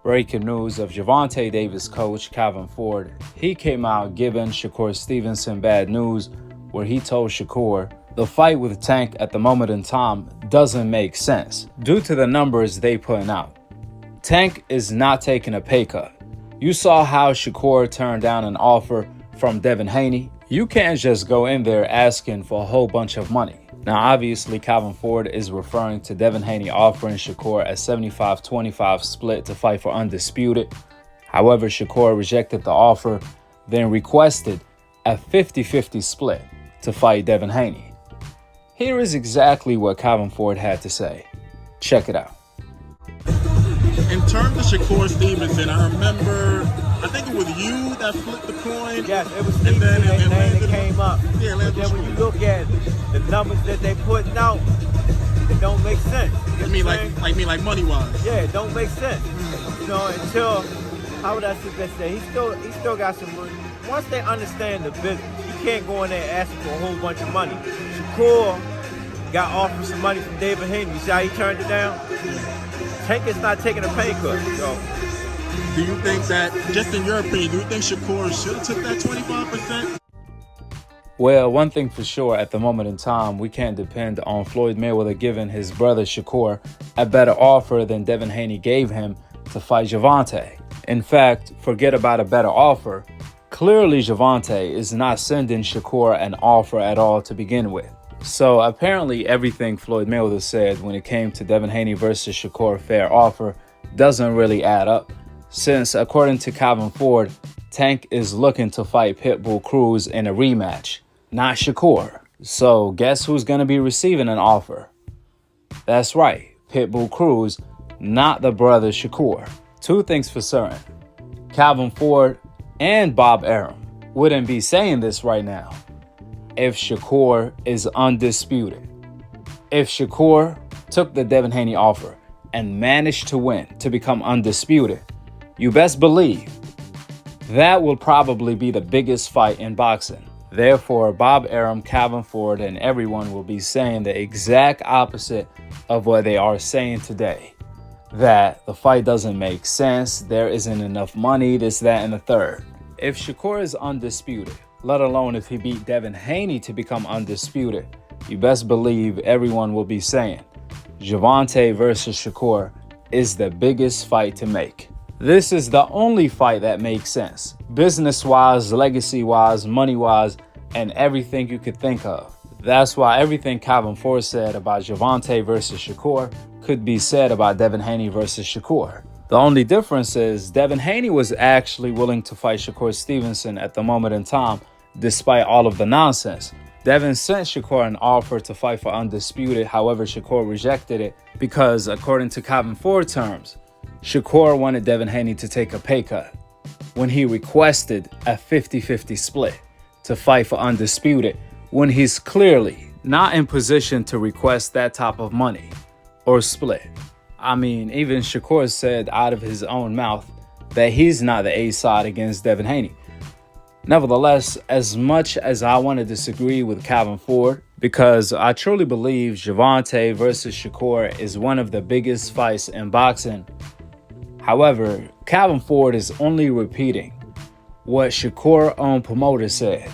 Breaking news of Gervonta Davis coach Calvin Ford. He came out giving Shakur Stevenson bad news where he told Shakur the fight with Tank at the moment in time doesn't make sense due to the numbers they putting out. Tank is not taking a pay cut. You saw how Shakur turned down an offer from Devin Haney. You can't just go in there asking for a whole bunch of money. Now, obviously, Calvin Ford is referring to Devin Haney offering Shakur a 75-25 split to fight for Undisputed. However, Shakur rejected the offer, then requested a 50-50 split to fight Devin Haney. Here is exactly what Calvin Ford had to say. Check it out. In terms of Shakur Stevenson, I remember, I think it was you that flipped the coin. Yes, it was Stevenson that came up. Yeah, but then when you look at the numbers that they putting out, it don't make sense. You mean like money-wise? Yeah, it don't make sense. You know, until, how would I say, he still got some money. Once they understand the business, you can't go in there asking for a whole bunch of money. Shakur got offered some money from David Haney. You see how he turned it down? Tank is not taking a pay cut. So, do you think that, just in your opinion, do you think Shakur should have took that 25%? Well, one thing for sure, at the moment in time, we can't depend on Floyd Mayweather giving his brother Shakur a better offer than Devin Haney gave him to fight Gervonta. In fact, forget about a better offer. Clearly, Gervonta is not sending Shakur an offer at all to begin with. So apparently everything Floyd Mayweather said when it came to Devin Haney versus Shakur fair offer doesn't really add up, since according to Calvin Ford, Tank is looking to fight Pitbull Cruz in a rematch, not Shakur. So guess who's going to be receiving an offer? That's right, Pitbull Cruz, not the brother Shakur. Two things for certain. Calvin Ford and Bob Arum wouldn't be saying this right now if Shakur is undisputed. If Shakur took the Devin Haney offer and managed to win to become undisputed, you best believe that will probably be the biggest fight in boxing. Therefore, Bob Arum, Calvin Ford, and everyone will be saying the exact opposite of what they are saying today. That the fight doesn't make sense, there isn't enough money, this, that, and the third. If Shakur is undisputed, let alone if he beat Devin Haney to become undisputed, you best believe everyone will be saying Gervonta versus Shakur is the biggest fight to make. This is the only fight that makes sense, business-wise, legacy-wise, money-wise, and everything you could think of. That's why everything Calvin Ford said about Gervonta versus Shakur could be said about Devin Haney versus Shakur. The only difference is Devin Haney was actually willing to fight Shakur Stevenson at the moment in time, despite all of the nonsense. Devin sent Shakur an offer to fight for Undisputed, however, Shakur rejected it because, according to Calvin Ford terms, Shakur wanted Devin Haney to take a pay cut when he requested a 50-50 split to fight for Undisputed when he's clearly not in position to request that type of money or split. I mean, even Shakur said out of his own mouth that he's not the A side against Devin Haney. Nevertheless, as much as I want to disagree with Calvin Ford, because I truly believe Gervonta versus Shakur is one of the biggest fights in boxing, however, Calvin Ford is only repeating what Shakur's own promoter said,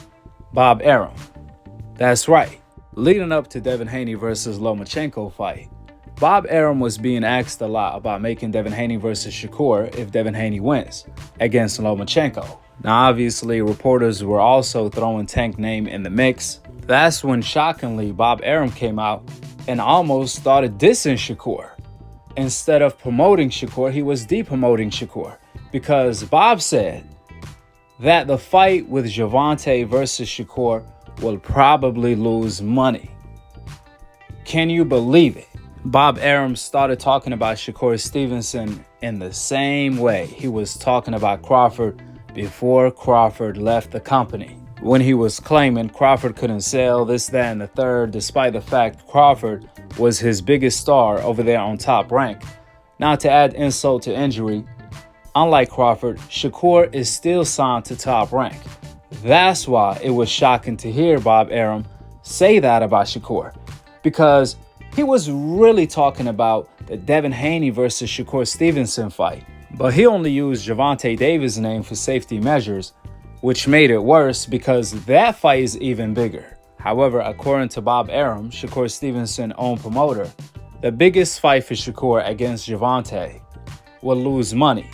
Bob Arum. That's right, leading up to Devin Haney versus Lomachenko fight, Bob Arum was being asked a lot about making Devin Haney versus Shakur if Devin Haney wins against Lomachenko. Now, obviously, reporters were also throwing Tank's name in the mix. That's when, shockingly, Bob Arum came out and almost started dissing Shakur. Instead of promoting Shakur, he was depromoting Shakur because Bob said that the fight with Gervonta versus Shakur will probably lose money. Can you believe it? Bob Arum started talking about Shakur Stevenson in the same way he was talking about Crawford before Crawford left the company, when he was claiming Crawford couldn't sell this, that, and the third, despite the fact Crawford was his biggest star over there on Top Rank. Now, to add insult to injury, unlike Crawford, Shakur is still signed to Top Rank. That's why it was shocking to hear Bob Arum say that about Shakur, because he was really talking about the Devin Haney versus Shakur Stevenson fight. But he only used Gervonta Davis' name for safety measures, which made it worse because that fight is even bigger. However, according to Bob Arum, Shakur Stevenson's own promoter, the biggest fight for Shakur against Gervonta will lose money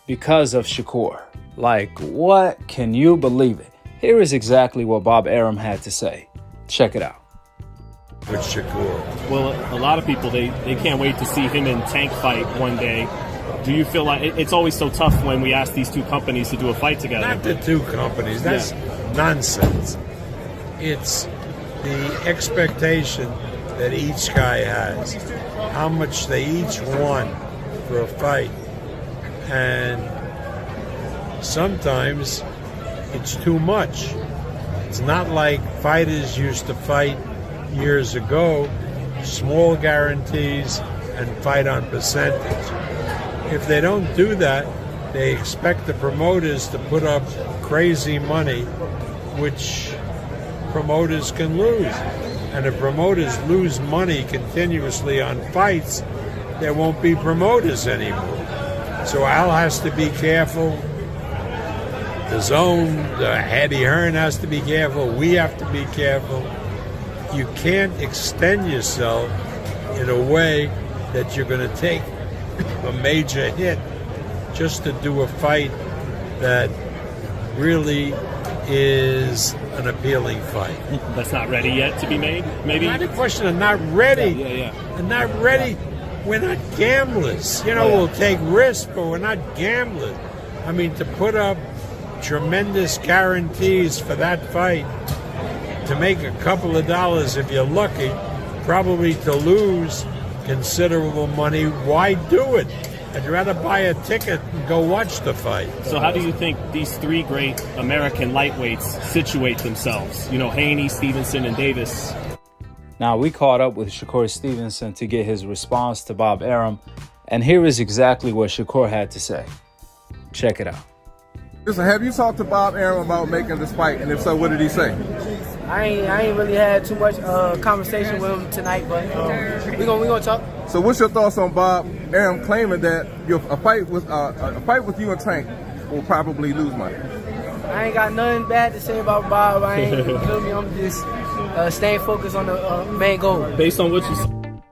because of Shakur. Like, what? Can you believe it? Here is exactly what Bob Arum had to say. Check it out. With Shakur. Well, a lot of people, they can't wait to see him and Tank fight one day. Do you feel like it's always so tough when we ask these two companies to do a fight together? Not the two companies. That's nonsense. It's the expectation that each guy has, how much they each want for a fight. And sometimes it's too much. It's not like fighters used to fight years ago, small guarantees and fight on percentage. If they don't do that, they expect the promoters to put up crazy money, which promoters can lose. And if promoters lose money continuously on fights, there won't be promoters anymore. So Al has to be careful. The Zone, Eddie Hearn has to be careful. We have to be careful. You can't extend yourself in a way that you're going to take a major hit just to do a fight that really is an appealing fight. That's not ready yet to be made, maybe? Not a question of not ready. Yeah. And not ready. We're not gamblers. We'll take risks, but we're not gamblers. I mean, to put up tremendous guarantees for that fight, to make a couple of dollars if you're lucky, probably to lose considerable money, why do it? I'd rather buy a ticket and go watch the fight. So how do you think these three great American lightweights situate themselves? Haney, Stevenson, and Davis. Now, we caught up with Shakur Stevenson to get his response to Bob Arum, and here is exactly what Shakur had to say. Check it out. Listen, have you talked to Bob Arum about making this fight, and if so, what did he say? I ain't really had too much conversation with him tonight, but we gonna talk. So, what's your thoughts on Bob Arum claiming that a fight with you and Tank will probably lose money? I ain't got nothing bad to say about Bob. I ain't feel me. I'm just staying focused on the main goal. Based on what you said.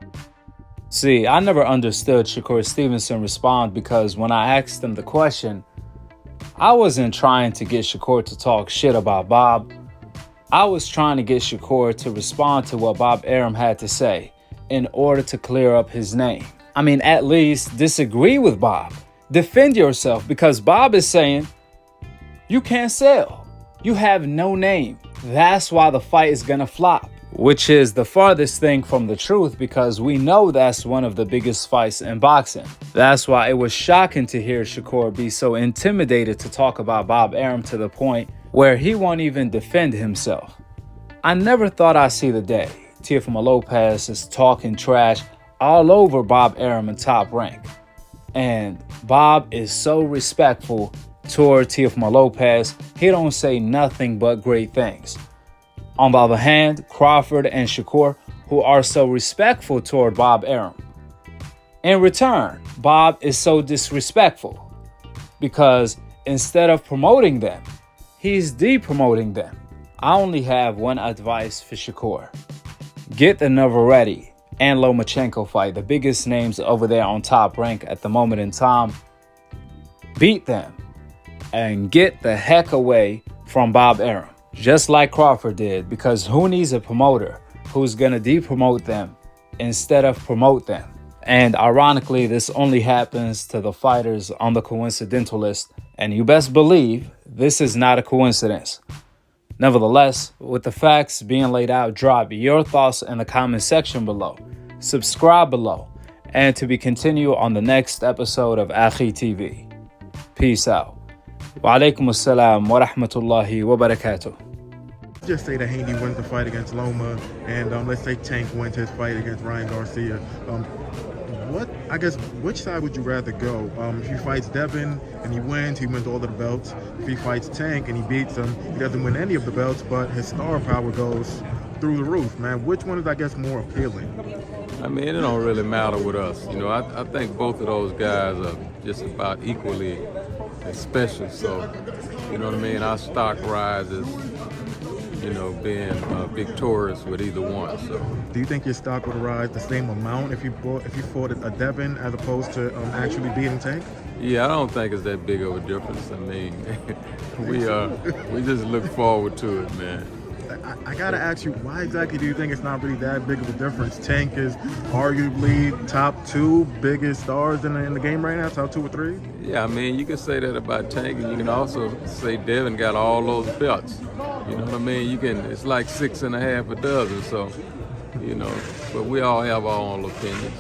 See, I never understood Shakur Stevenson respond because when I asked him the question, I wasn't trying to get Shakur to talk shit about Bob. I was trying to get Shakur to respond to what Bob Arum had to say in order to clear up his name. I mean, at least disagree with Bob. Defend yourself, because Bob is saying you can't sell. You have no name. That's why the fight is gonna flop. Which is the farthest thing from the truth, because we know that's one of the biggest fights in boxing. That's why it was shocking to hear Shakur be so intimidated to talk about Bob Arum to the point where he won't even defend himself. I never thought I'd see the day Teofimo Lopez is talking trash all over Bob Arum in Top Rank. And Bob is so respectful toward Teofimo Lopez, he don't say nothing but great things. On the other hand, Crawford and Shakur, who are so respectful toward Bob Arum. In return, Bob is so disrespectful because instead of promoting them, he's de-promoting them. I only have one advice for Shakur. Get the Navarrete and Lomachenko fight, the biggest names over there on Top Rank at the moment in time. Beat them and get the heck away from Bob Arum, just like Crawford did, because who needs a promoter who's going to de-promote them instead of promote them? And ironically, this only happens to the fighters on the coincidental list, and you best believe this is not a coincidence. Nevertheless, with the facts being laid out, drop your thoughts in the comment section below. Subscribe below, and to be continued on the next episode of Akhi TV. Peace out. Wa alaikum assalam wa rahmatullahi wa barakatuh. Just say that Haney wins the fight against Loma, and let's say Tank wins his fight against Ryan Garcia. Which side would you rather go? If he fights Devin and he wins all of the belts. If he fights Tank and he beats him, he doesn't win any of the belts, but his star power goes through the roof, man. Which one is, more appealing? I mean, it don't really matter with us. You know, I think both of those guys are just about equally as special. So, you know what I mean? Our stock rises, you know, being victorious with either one. So, Do you think your stock would rise the same amount if you fought a Devin as opposed to actually beating Tank? yeah, I don't think it's that big of a difference. I mean, we just look forward to it, man. I gotta ask you, why exactly do you think it's not really that big of a difference? Tank is arguably top 2 biggest stars in the game right now, top 2 or 3. Yeah, I mean, you can say that about Tank, and you can also say Devin got all those belts. You know what I mean? It's like 6 1/2 a dozen. So, you know, but we all have our own opinions.